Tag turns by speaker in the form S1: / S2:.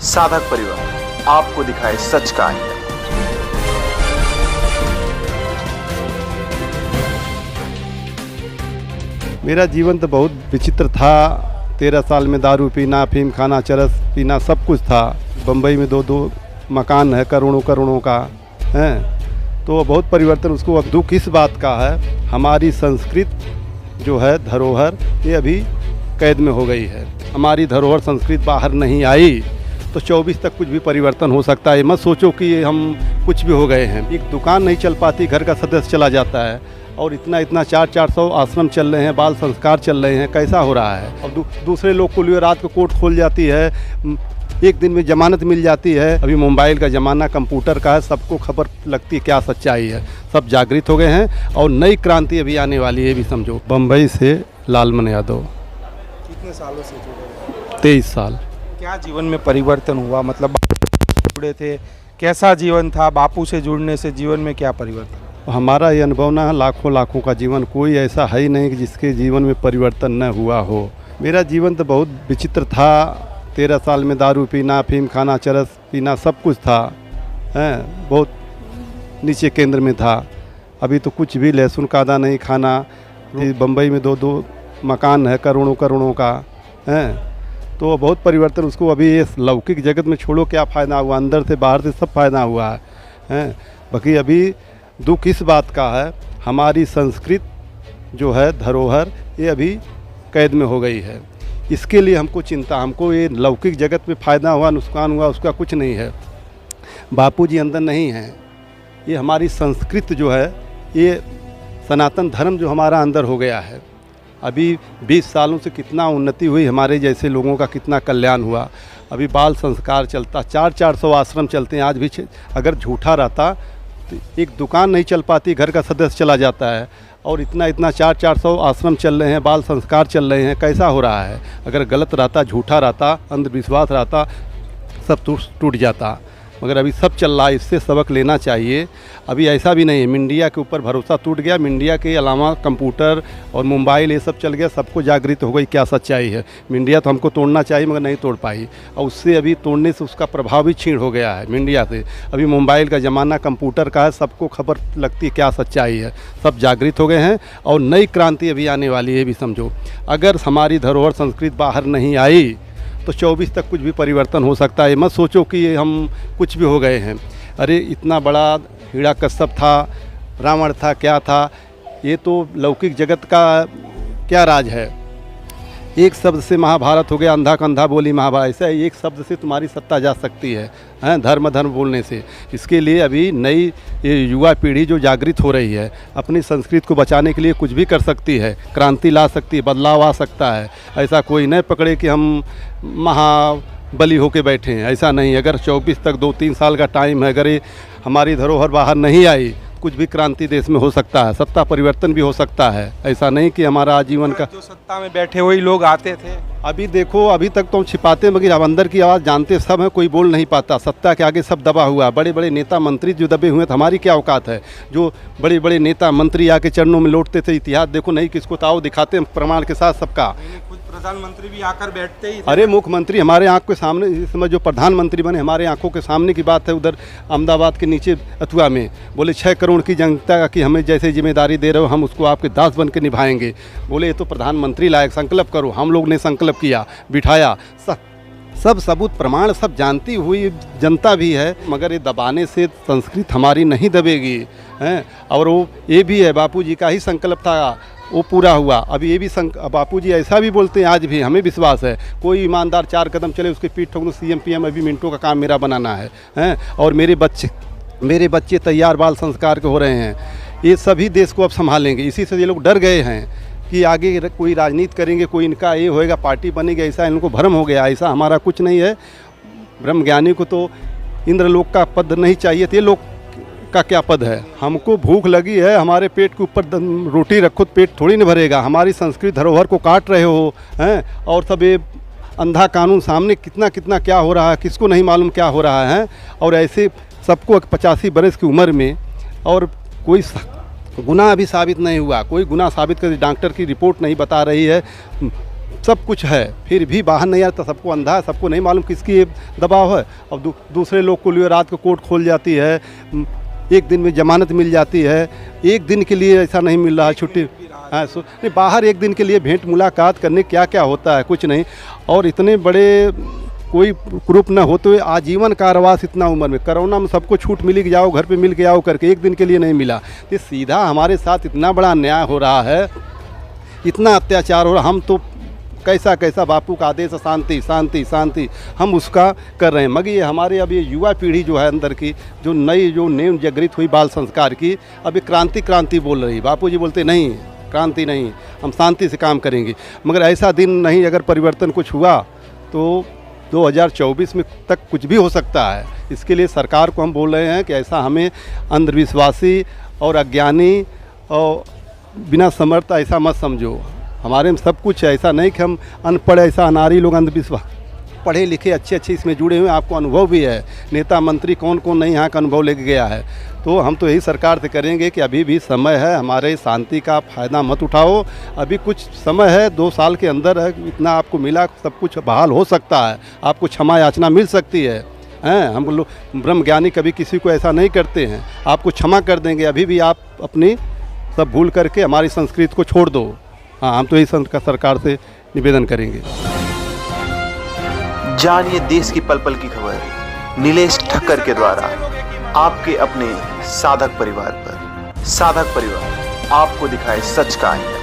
S1: साधक परिवार आपको दिखाए सच का आईना।
S2: मेरा जीवन तो बहुत विचित्र था। 13 साल में दारू पीना, अफीम खाना, चरस पीना, सब कुछ था। बम्बई में दो मकान है, करोड़ों का है। तो बहुत परिवर्तन। उसको अब दुख इस बात का है, हमारी संस्कृत जो है धरोहर, ये अभी कैद में हो गई है। हमारी धरोहर संस्कृत बाहर नहीं आई तो 24 तक कुछ भी परिवर्तन हो सकता है। मत सोचो कि हम कुछ भी हो गए हैं। एक दुकान नहीं चल पाती, घर का सदस्य चला जाता है, और इतना 400 आश्रम चल रहे हैं, बाल संस्कार चल रहे हैं। कैसा हो रहा है? और दूसरे लोग को लिए रात को कोर्ट खोल जाती है, एक दिन में जमानत मिल जाती है। अभी मोबाइल का ज़माना, कंप्यूटर का है, सबको खबर लगती है क्या सच्चाई है। सब जागृत हो गए हैं और नई क्रांति अभी आने वाली है, भी समझो। बम्बई से लालमन यादव।
S3: कितने सालों से जुड़े?
S2: 23 साल।
S3: क्या जीवन में परिवर्तन हुआ? मतलब जुड़े थे, कैसा जीवन था? बापू से जुड़ने से जीवन में क्या परिवर्तन?
S2: हमारा ये अनुभव ना है, लाखों का जीवन, कोई ऐसा है ही नहीं कि जिसके जीवन में परिवर्तन न हुआ हो। मेरा जीवन तो बहुत विचित्र था। 13 साल में दारू पीना, अफीम खाना, चरस पीना, सब कुछ था। हैं, बहुत नीचे केंद्र में था। अभी तो कुछ भी लहसुन का आधा नहीं खाना। बम्बई में दो मकान है, करोड़ों का हैं। तो बहुत परिवर्तन। उसको अभी ये लौकिक जगत में छोड़ो, क्या फ़ायदा हुआ? अंदर से बाहर से सब फ़ायदा हुआ है। बाकी अभी दुख इस बात का है, हमारी संस्कृत जो है धरोहर, ये अभी कैद में हो गई है। इसके लिए हमको चिंता, हमको ये लौकिक जगत में फ़ायदा हुआ, नुकसान हुआ, उसका कुछ नहीं है। बापूजी अंदर नहीं हैं। ये हमारी संस्कृत जो है, ये सनातन धर्म जो हमारा अंदर हो गया है। अभी 20 सालों से कितना उन्नति हुई, हमारे जैसे लोगों का कितना कल्याण हुआ। अभी बाल संस्कार चलता, 400 आश्रम चलते हैं आज भी। अगर झूठा रहता तो एक दुकान नहीं चल पाती, घर का सदस्य चला जाता है। और इतना 400 आश्रम चल रहे हैं, बाल संस्कार चल रहे हैं। कैसा हो रहा है? अगर गलत रहता, झूठा रहता, अंधविश्वास रहता, सब टूट जाता। मगर अभी सब चल रहा है, इससे सबक लेना चाहिए। अभी ऐसा भी नहीं है, मीडिया के ऊपर भरोसा टूट गया। मीडिया के अलावा कंप्यूटर और मोबाइल ये सब चल गया, सबको जागृत हो गई क्या सच्चाई है। मीडिया तो हमको तोड़ना चाहिए मगर नहीं तोड़ पाई, और उससे अभी तोड़ने से उसका प्रभाव भी क्षीण हो गया है मीडिया से। अभी मोबाइल का ज़माना, कंप्यूटर का है, सबको खबर लगती है क्या सच्चाई है। सब जागृत हो गए हैं और नई क्रांति अभी आने वाली है, भी समझो। अगर हमारी धरोहर संस्कृत बाहर नहीं आई तो 24 तक कुछ भी परिवर्तन हो सकता है। मत सोचो कि हम कुछ भी हो गए हैं। अरे इतना बड़ा हिरण्यकश्यप था, रावण था, क्या था, ये तो लौकिक जगत का क्या राज है। एक शब्द से महाभारत हो गया, अंधा कंधा बोली महाभारत। ऐसा एक शब्द से तुम्हारी सत्ता जा सकती है, धर्म बोलने से। इसके लिए अभी नई ये युवा पीढ़ी जो जागृत हो रही है, अपनी संस्कृति को बचाने के लिए कुछ भी कर सकती है, क्रांति ला सकती है, बदलाव आ सकता है। ऐसा कोई नहीं पकड़े कि हम महाबली होके बैठे हैं, ऐसा नहीं। अगर 24 तक 2-3 साल का टाइम है, अगर ये हमारी धरोहर बाहर नहीं आई, कुछ भी क्रांति देश में हो सकता है, सत्ता परिवर्तन भी हो सकता है। ऐसा नहीं कि हमारा आजीवन का।
S3: जो सत्ता में बैठे वही लोग आते थे।
S2: अभी देखो, अभी तक तो हम छिपाते, मगर अब अंदर की आवाज़ जानते सब हैं, कोई बोल नहीं पाता। सत्ता के आगे सब दबा हुआ। बड़े बड़े नेता मंत्री जो दबे हुए हैं, तो हमारी क्या औकात है? जो बड़े बड़े नेता मंत्री आके चरणों में लौटते थे, इतिहास देखो, नहीं किसको ताओ दिखाते हैं प्रमाण के साथ सबका।
S3: खुद प्रधानमंत्री भी आकर बैठते ही थे।
S2: अरे मुख्यमंत्री हमारे आँख के सामने, इस समय जो प्रधानमंत्री बने हमारे आंखों के सामने की बात है। उधर अहमदाबाद के नीचे अथुआ में बोले 6 करोड़ की जनता की हमें जैसे जिम्मेदारी दे रहे हो, हम उसको आपके दास बन के निभाएंगे। बोले ये तो प्रधानमंत्री लायक, संकल्प करो। हम लोग ने संकल्प किया, बिठाया, सब सबूत प्रमाण सब जानती हुई जनता भी है। मगर ये दबाने से संस्कृत हमारी नहीं दबेगी हैं। और वो ये भी है, बापूजी का ही संकल्प था, वो पूरा हुआ। अभी ये भी बापूजी ऐसा भी बोलते हैं, आज भी हमें विश्वास है, कोई ईमानदार 4 कदम चले उसके पीठ ठोक दो। CM PM अभी मिनटों का काम मेरा बनाना है। और मेरे बच्चे तैयार बाल संस्कार के हो रहे हैं। ये सभी देश को अब संभालेंगे। इसी से ये लोग डर गए हैं कि आगे कोई राजनीति करेंगे, कोई इनका ये होएगा, पार्टी बनेगी, ऐसा इनको भ्रम हो गया। ऐसा हमारा कुछ नहीं है। ब्रह्मज्ञानी को तो इंद्रलोक का पद नहीं चाहिए, तो ये लोग का क्या पद है? हमको भूख लगी है, हमारे पेट के ऊपर रोटी रखो तो पेट थोड़ी नहीं भरेगा। हमारी संस्कृत धरोहर को काट रहे हो हैं। और सब ये अंधा कानून सामने कितना क्या हो रहा है, किसको नहीं मालूम क्या हो रहा है। और ऐसे सबको 85 बरस की उम्र में, और कोई गुनाह अभी साबित नहीं हुआ, कोई गुनाह साबित कर, डॉक्टर की रिपोर्ट नहीं बता रही है, सब कुछ है, फिर भी बाहर नहीं आता। सबको अंधा है, सबको नहीं मालूम किसकी ये दबाव है। अब दूसरे लोग को लिए रात को कोर्ट खोल जाती है, एक दिन में जमानत मिल जाती है, एक दिन के लिए ऐसा नहीं मिल रहा है छुट्टी। हाँ, नहीं, बाहर एक दिन के लिए भेंट मुलाकात करने क्या क्या होता है, कुछ नहीं। और इतने बड़े कोई ग्रुप न होते हुए आजीवन कारावास इतना उम्र में, कोरोना में सबको छूट मिली कि जाओ घर पे मिल के आओ करके, एक दिन के लिए नहीं मिला। तो सीधा हमारे साथ इतना बड़ा अन्याय हो रहा है, इतना अत्याचार हो रहा। हम तो कैसा कैसा बापू का आदेश शांति शांति शांति हम उसका कर रहे हैं, मगर ये हमारे अब ये युवा पीढ़ी जो है अंदर की, जो नई जो नेम जागृत हुई बाल संस्कार की, अभी क्रांति क्रांति बोल रही। बापू जी बोलते नहीं, क्रांति नहीं, हम शांति से काम करेंगे। मगर ऐसा दिन नहीं, अगर परिवर्तन कुछ हुआ तो 2024 में तक कुछ भी हो सकता है। इसके लिए सरकार को हम बोल रहे हैं कि ऐसा हमें अंधविश्वासी और अज्ञानी और बिना समर्थ ऐसा मत समझो। हमारे में सब कुछ है, ऐसा नहीं कि हम अनपढ़ ऐसा अनारी लोग अंधविश्वास, पढ़े लिखे अच्छे अच्छे इसमें जुड़े हुए, आपको अनुभव भी है। नेता मंत्री कौन कौन नहीं यहाँ का अनुभव लेके गया है। तो हम तो यही सरकार से करेंगे कि अभी भी समय है, हमारे शांति का फ़ायदा मत उठाओ। अभी कुछ समय है, 2 साल के अंदर है, इतना आपको मिला, सब कुछ बहाल हो सकता है, आपको क्षमा याचना मिल सकती है। हम लोग ब्रह्म ज्ञानी कभी किसी को ऐसा नहीं करते हैं, आपको क्षमा कर देंगे। अभी भी आप अपनी सब भूल करके हमारी संस्कृति को छोड़ दो। हाँ, हम तो यही सरकार से निवेदन करेंगे।
S1: जानिए देश की पल पल की खबर नीलेश ठक्कर के द्वारा आपके अपने साधक परिवार पर। साधक परिवार आपको दिखाए सच का आईना।